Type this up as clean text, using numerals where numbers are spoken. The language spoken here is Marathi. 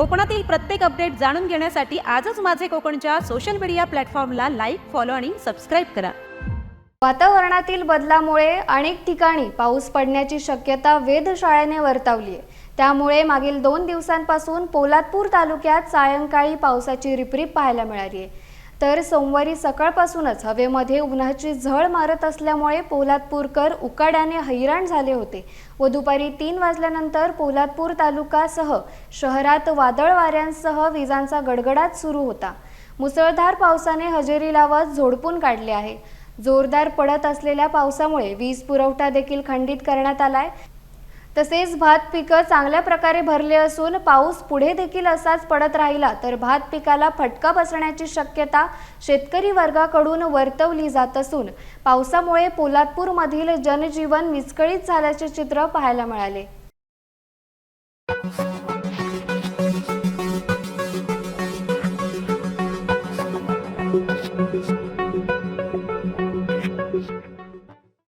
कोकणातील प्रत्येक अपडेट जाणून घेण्यासाठी आजच माझे कोकणच्या सोशल मीडिया प्लॅटफॉर्मला लाईक, फॉलो आणि सबस्क्राईब करा. वातावरणातील बदलामुळे अनेक ठिकाणी पाऊस पडण्याची शक्यता वेधशाळेने वर्तवली आहे. त्यामुळे मागील 2 दिवसांपासून पोलादपूर तालुक्यात सायंकाळी पावसाची रिपरिप पाहायला मिळाली आहे. तर सोमवारी सकाळपासूनच हवेमध्ये उन्हाची झळ मारत असल्यामुळे पोलादपूरकर उकाड्याने हैराण झाले होते व दुपारी 3 वाजल्यानंतर पोलादपूर तालुकासह शहरात वादळ वाऱ्यांसह विजांचा गडगडाट सुरू होता. मुसळधार पावसाने हजेरी लावत झोडपून काढले आहे. जोरदार पडत असलेल्या पावसामुळे वीज पुरवठा देखील खंडित करण्यात आलाय. तसेच भात पिकं चांगल्या प्रकारे भरले असून पाऊस पुढे देखील असाच पडत राहिला तर भात पिकाला फटका बसण्याची शक्यता शेतकरी वर्गाकडून वर्तवली जात असून पावसामुळे पोलादपूरमधील जनजीवन विस्कळीत झाल्याचे चित्र पाहायला मिळाले.